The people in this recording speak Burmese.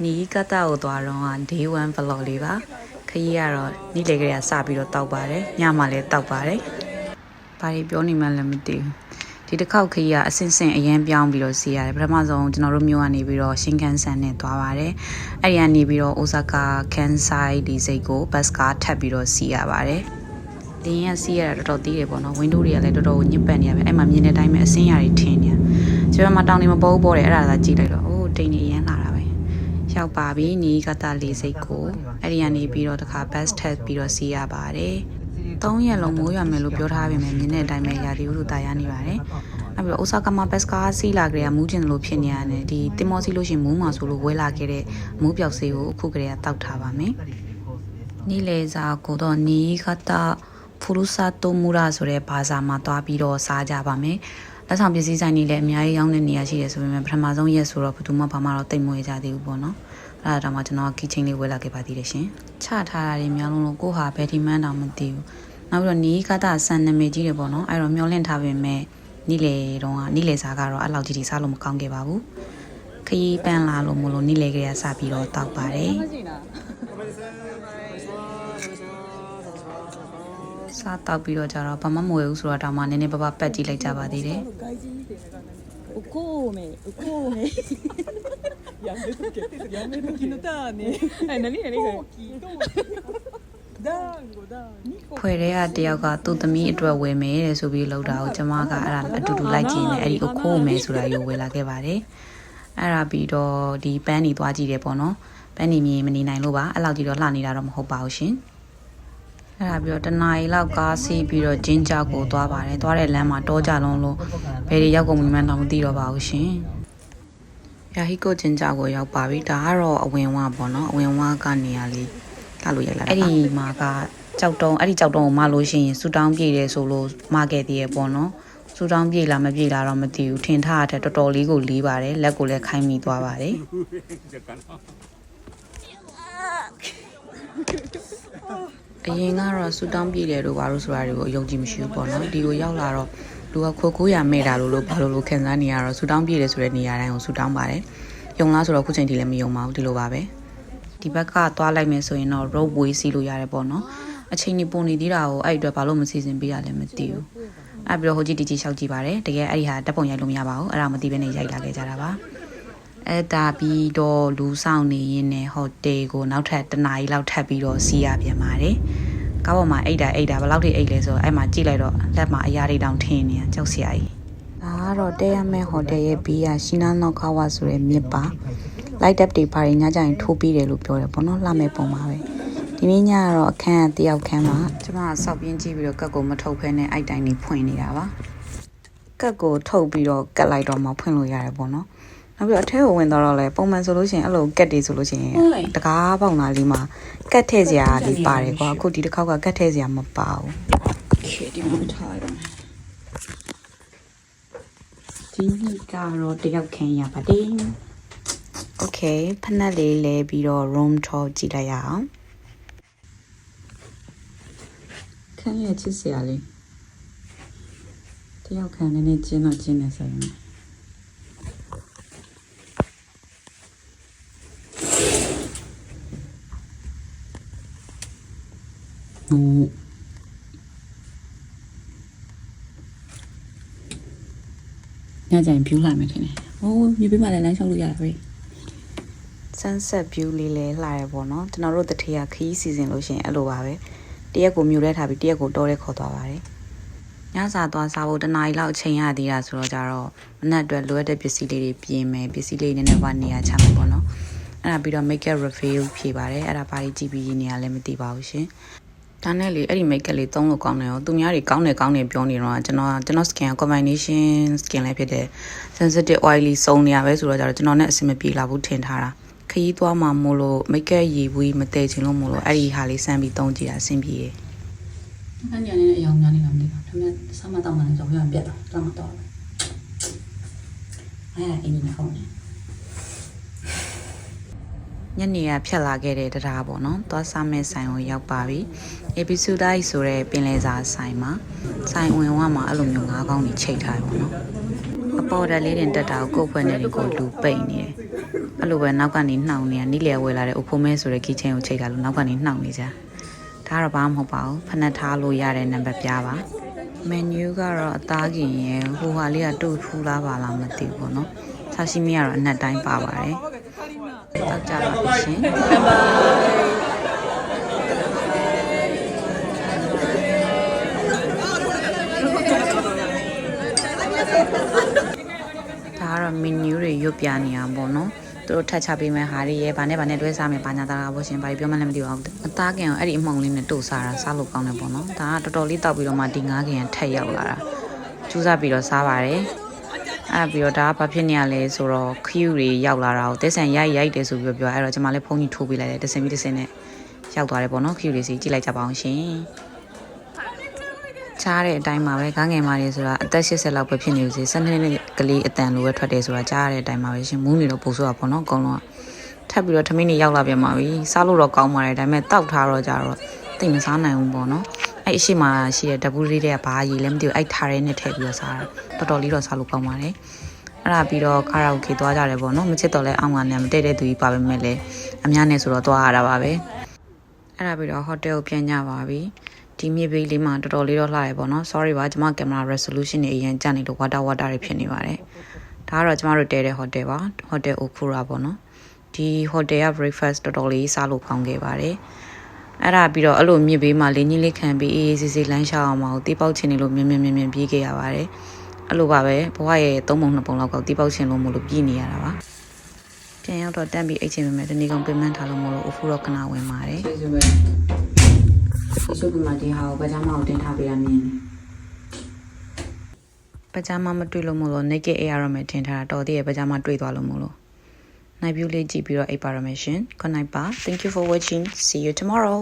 နီးကတာကိုသွားတော့ day 1 vlog လေးပါခရီးကတော့နေ့လေကလေးကစပြီးတော့တောက်ပါတယ်ညမှလည်းတောက်ပါတယ်ဘာတွေပြောနေမှလည်းမသိဘူးဒီတစ်ခေါက်ခရီးကအဆင့်ဆင့်အရန်ပြောင်းပြီးတော့စီးရတယ်ပထမဆုံးကျွန်တော်တို့မြို့ကနေပြီးတော့ရှင်ကန်ဆန်နဲ့သွားပါတယ်အဲ့ဒီကနေပြီးတော့အိုဆာကာကန်ဆိုင်ဒီစိတ်ကိုဘတ်ကားထပ်ပြီးတော့စီးရပါတယ်ဒီရင်ကစီးရတာတော်တော်သေးတယ်ပေါ့နော်ဝင်းဒိုးတွေကလည်းတော်တော်ညစ်ပတ်နေရပဲအဲ့မှာမြင်တဲ့အတိုင်းပဲအစင်းရတွေထင်နေကျွန်တော်မှတောင်းနေမပေါ်ဘူးပေါ်တယ်အဲ့ဒါသာကြည့်လိုက်တော့အိုးတိန်နေအရန်လာတာပဲရောက်ပါပြီနီးကတာလေးစိတ်ကိုအဲ့ဒီကနေပြီးတော့တခါ bus ထပ်ပြီးတော့စီးရပါတယ်3ရက်လုံးမိုးရွာမယ်လို့ပြောထားပေမဲ့မြင်တဲ့အတိုင်းပဲရာသီဥတုတာရနေပါတယ်နောက်ပြီးတော့အိုဆာကာမှာဘတ်ကားစီးလာကြတဲ့မူးကျင်လို့ဖြစ်နေရတယ်ဒီတင်မောစီးလို့ရှိရင်မူးမှာဆိုလို့ဝဲလာခဲ့တဲ့မူးပြောက်ဆေးကိုအခုကလေးကတောက်ထားပါမယ်နီးလေစာကိုတော့နီးကတာဖူရူဆာတိုမူရာဆိုတဲ့ဘာသာမှာသွားပြီးတော့စားကြပါမယ်လက်ဆောင်ပစ္စည်းဆိုင်တွေလည်းအများကြီးရောင်းတဲ့နေရာရှိတယ်ဆိုပေမဲ့ပထမဆုံးရက်ဆိုတော့ဘယ်သူမှဘာမှတော့တိတ်မွေးကြသေးဘူးပေါ့နော်အဲ့ဒါတော့မှကျွန်တော်ကီချင်းလေးဝယ်လာခဲ့ပါသေးတယ်ရှင်ချထားတာတွေများလုံးလို့ကိုဟာဘယ်ဒီမန်းတောင်မသိဘူးနောက်ပြီးတော့နီးကတာဆန်နမေကြီးတယ်ပေါ့နော်အဲ့တော့မျောလင့်ထားပေမဲ့နီးလေတော့နီးလေစားကတော့အဲ့လောက်ကြီးစားလို့မကောင်းခဲ့ပါဘူးခရီးပန်းလာလို့မလို့နီးလေကလေးကစပြီးတော့တောက်ပါတယ်စားတောက်ပြီးတော့ကြတော့ဘာမှမဝယ်ဘူးဆိုတော့တောင်မှနည်းနည်းပါးပါးပတ်ကြည့်လိုက်ကြပါသေးတယ်おこめやめときのだね何ခွေတွေကတယောက်ကသူ့သမီးအတွက်ဝယ်မယ်တဲ့ဆိုပြီးလောက်တာကိုကျမကအဲ့ဒါအတူတူလိုက်ကြည့်နေအဲ့ဒီအခိုးမယ်ဆိုတာကိုဝယ်လာခဲ့ပါတယ်အဲ့ဒါပြီးတော့ဒီပန်းနေသွားကြည့်တယ်ပေါ့နော်ပန်းနေမြင်မနေနိုင်လို့ပါအဲ့လောက်ကြီးတော့လှနေတာတော့မဟုတ်ပါဘူးရှင်အဲ့ဒါပြီးတော့တနာရီလောက်ကားစီးပြီးတော့ဂျင်းကြောက်ကိုသွားပါတယ်သွားတဲ့လမ်းမှာတောကြလုံးလို့ဘယ်တွေရောက်ကုန်မှန်းတော့မသိတော့ပါဘူးရှင်ယာဟီကိုဂျင်းကြောက်ကိုရောက်ပါပြီဒါကတော့အဝင်ဝပေါ့နော်အဝင်ဝကနေရာလေးလာလို့ရိုက်လာအဲ့ဒီမှာကကြောက်တုံးအဲ့ဒီကြောက်တုံးကိုမလို့ရှိရင်ဆူတောင်းပြေးတယ်ဆိုလို့မခဲ့သေးရပေါ့နော်ဆူတောင်းပြေးလားမပြေးလားတော့မသိဘူးထင်ထားတဲ့တော်တော်လေးကိုလေးပါတယ်လက်ကိုလည်းခိုင်းမိသွားပါတယ်အရင်ကတော့ဆူတောင်းပြေးတယ်လို့ဘာလို့ဆိုတာတွေကိုအယုံကြည်မရှိဘူးပေါ့နော်ဒီကိုရောက်လာတော့လူကခိုးခိုးရမဲ့တာလို့ဘာလို့ခံစားနေရတော့ဆူတောင်းပြေးတယ်ဆိုတဲ့နေရာတိုင်းကိုဆူတောင်းပါတယ်ယုံလားဆိုတော့ခုချိန်ထိလည်းမယုံပါဘူးဒီလိုပါပဲဒီဘက်ကသွားလိုက်မယ်ဆိုရင်တော့ roadway စီးလို့ရတယ်ပေါ့နော်အချိန်ကြီးပုံနေသေးတာကိုအဲ့အတွက်ဘာလို့မစီစဉ်ပေးရလဲမသိဘူးအဲ့ပြီးတော့ဟိုကြီးတီကြီးရှောက်ကြည့်ပါတယ်တကယ်အဲ့ဒီဟာတက်ပုံရိုက်လို့မရပါဘူးအဲ့ဒါမသိဘဲနဲ့ရိုက်လာခဲ့ကြတာပါအဲ့ဒါပြီးတော့လူဆောင်နေရင်းနဲ့ဟိုတယ်ကိုနောက်ထပ်တနာရီလောက်ထပ်ပြီးတော့စီးရပြန်ပါတယ်ကားပေါ်မှာအိတ်တာဘယ်လောက်ထိအိတ်လဲဆိုတော့အဲ့မှာကြည့်လိုက်တော့လက်မှာအရာတွေတောင်ထင်းနေကြောက်စရာကြီးဒါကတော့တဲရမဲဟိုတယ်ရဲ့ဘေးကရှီနာနော့ခါဝါဆိုတဲ့မြစ်ပါlight up တွေပါရင်ညကျရင်ထိုးပြီးတယ်လို့ပြောတယ်ပေါ့နော်လှမဲ့ပုံပါပဲဒီနေ့ညကတော့အခန်းတယောက်ခန်းမှာကျွန်မဆောက်ပြင်းကြည့်ပြီးတော့ကတ်ကိုမထုတ်ဖဲနဲ့အိုက်တိုင်းနေဖွင့်နေတာပါကတ်ကိုထုတ်ပြီးတော့ကတ်လိုက်တော့မှဖွင့်လို့ရတယ်ပေါ့နော်နောက်ပြီးတော့အထဲကိုဝင်တော့လဲပုံမှန်ဆိုလို့ရှိရင်အဲ့လိုကတ်တွေဆိုလို့ရှိရင်တကားပေါက်နာလေးမှာကတ်ထည့်စရာလေးပါတယ်ကွာအခုဒီတစ်ခေါက်ကကတ်ထည့်စရာမပါဘူးဒီမှာထားရမယ်ဒီနေ့ကတော့တယောက်ခန်းရပါတယ်โอเคဖနက်လေးလဲပြီးတော့ room tour ကြည့်လိုက်ရအောင်ခန်းရဲ့ချစ်စရာလေးတယောက်ခန်းနဲ့ကျင်းတော့ကျင်းနေဆိုရင်ညကျရင်ဖြူလာမယ်ထင်တယ်။အိုးမြေပေးမှလည်းလမ်းလျှောက်လို့ရတာပဲ။ sunset view လေးလဲလှရပေါ့နော်ကျွန်တော်တို့တထေးကခီးစီစဉ်လို့ရှိရင်အဲ့လိုပါပဲတရက်ကိုမြို့ထဲထားပြီးတရက်ကိုတောထဲခေါ်သွားပါတယ်ညစာသွားစားဖို့တနာရီလောက်အချိန်ရသေးတာဆိုတော့ကြတော့မနက်အတွက်လိုအပ်တဲ့ပစ္စည်းလေးတွေပြင်မယ်ပစ္စည်းလေးနည်းနည်းပါနေရာချမယ်ပေါ့နော်အဲ့ဒါပြီးတော့ make up refill ဖြည့်ပါတယ်အဲ့ဒါဘာကြီးကြည့်ပြီးနေရာလည်းမသိပါဘူးရှင်ဒါနဲ့လေအဲ့ဒီ make up လေးသုံးလို့ကောင်းတယ်ရောသူများတွေကောင်းတယ်ပြောနေတော့ကျွန်တော် skin combination skin လည်းဖြစ်တဲ့ sensitive oily စုံနေရပဲဆိုတော့ကြတော့ကျွန်တော်နဲ့အဆင်မပြေလာဘူးထင်ထားတာခရီးသွားမှမို့လို့ make up ရေဘူးမတည့်ချင်လို့မို့လို့အဲ့ဒီဟာလေးစမ်းပြီးသုံးကြည့်တာအဆင်ပြေတယ်။အဲ့ညနေအယောင်များနေတာမသိဘူး။ဒါပေမဲ့ဆမ်းမတောင်းမှလည်းကြောက်ရပြတ်တာတောင်းမတော့ဘူး။အဲ့အင်းနေခေါင်းနေညနေကဖြတ်လာခဲ့တဲ့တရားပေါ့နော်။သွားစားမဲ့ဆိုင်ကိုရောက်ပါပြီ။ episode တိုင်းဆိုတဲ့ပင်လယ်စာဆိုင်မှာဆိုင်ဝင်ဝမှာအဲ့လိုမျိုးငါးကောင်းကြီးချိတ်ထားတယ်ပေါ့နော်။အပေါ်တက်လေးတင်တက်တာကိုကုတ်ဖွဲ့နေတယ်ကိုလူပိတ်နေတယ်။ အဲ့လိုပဲနောက်ကနေနှောင်နေရနီးလေဝဲလာတဲ့အုပ်ဖိုးမဲဆိုတဲ့ခီးချင်းကိုချိန်ထားလို့နောက်ကနေနှောင်နေကြဒါကတော့ဘာမှမဟုတ်ပါဘူးဖနက်ထားလို့ရတဲ့နံပါတ်ပြားပါမန်နူးကတော့အသားကင်ရယ်ဟိုဟာလေးကတူထူလားပါလားမသိဘူးပေါ့နော်ဆာရှိမီကတော့အနက်တိုင်းပါပါတယ်တောက်ကြပါပြီရှင်ဒါကတော့မီနူးတွေရွတ်ပြနေအောင်ပေါ့နော်သူတို့ထပ်ချပေးမယ်ဟာတွေရဲ့ဗာနဲ့တွဲစားမယ်ဘာညာတာပေါ့ရှင်ဘာပြောမှလည်းမသိပါဘူးအသားကင်အဲ့ဒီအမှောင်လေးနဲ့တို့စားတာစားလို့ကောင်းတယ်ပေါ့နော်ဒါကတော်တော်လေးတောက်ပြီးတော့မှဒီငါးကင်ထက်ရောက်လာတာကျူးစားပြီးတော့စားပါတယ်အဲ့ပြီးတော့ဒါကဘာဖြစ်နေရလဲဆိုတော့ခယူတွေရောက်လာတာကိုတက်ဆန်ရိုက်တယ်ဆိုပြီးပြောအဲ့တော့ကျွန်မလည်းဖုန်းကြီးထိုးပေးလိုက်တယ်တစင်ပြီးတစင်နဲ့ရောက်သွားတယ်ပေါ့နော်ခယူတွေစီကြည့်လိုက်ကြပါအောင်ရှင်ချားတဲ့အတိုင်းမှာပဲကားငယ်မာတွေဆိုတာအသက်80လောက်ပဲဖြစ်နေလို့စီ12နှစ်ကလေးအတန်လိုပဲထွက်တယ်ဆိုတာကြားရတဲ့အတိုင်းမှာပဲရှင်မူးနေတော့ပို့ဆိုတာပေါ့နော်အကုန်လုံးထပ်ပြီးတော့ထမင်းတွေရောက်လာပြန်ပါပြီစားလို့တော့ကောင်းပါတယ်ဒါပေမဲ့တောက်ထားတော့ကြတော့သိမစားနိုင်ဘူးပေါ့နော်အဲ့အရှိမှရှိတဲ့ဓပူးလေးတွေကဘာကြီးလဲမသိဘူးအဲ့ထားရဲနဲ့ထည့်ပြီးတော့စားတာတော်တော်လေးတော့စားလို့ကောင်းပါတယ်အဲ့ဒါပြီးတော့ကာရာအိုကေသွားကြတယ်ပေါ့နော်မချစ်တော့လဲအောင်ကနေမတည့်တဲ့သူကြီးပါပဲမဲ့လဲအများနဲ့ဆိုတော့သွားရတာပါပဲအဲ့ဒါပြီးတော့ဟိုတယ်ကိုပြန်ကြပါပြီဒီမြေပေးလေးမှာတော်တော်လေးတော့လှရဲပေါ့နော် sorry ပါကျွန်မကင်မရာ resolution တွေအရင်ကျနေလို့ water တွေဖြစ်နေပါတယ်ဒါကတော့ကျွန်မတို့တဲတဲ့ hotel ပါ hotel Okura ပေါ့နော်ဒီ hotel က breakfast တော်တော်လေးစားလို့ကောင်းခဲ့ပါတယ်အဲ့ဒါပြီးတော့အဲ့လိုမြေပေးမှာလေးကြီးလေးခံပြီးအေးအေးဆေးလမ်းလျှောက်အောင်မအောင်တီးပေါက်ချင်နေလို့မြင်ပြေးခဲ့ရပါတယ်အဲ့လိုပါပဲဘဝရဲ့3ပုံ2ပုံလောက်ကတီးပေါက်ချင်လို့မလို့ပြေးနေရတာပါပြန်ရောက်တော့တန်းပြီးအိတ်ချင်ပေမဲ့တနေ့ကုန်ပင်ပန်းထားလို့မလို့အဖူတော့ခဏဝင်ပါတယ်ဒီစုပ်ကမှဒီဟာကိုပကြမ်းမကိုတင်ထားပေးရမြင်ပကြမ်းမမတွေ့လို့မလို့ naked air ရမယ်တင်ထားတာတော်သေးရဲ့ပကြမ်းမတွေ့သွားလို့မလို့နိုင်ပြူးလေးကြည့်ပြီးတော့အိပ်ပါရမယ်ရှင် good night ပါ thank you for watching see you tomorrow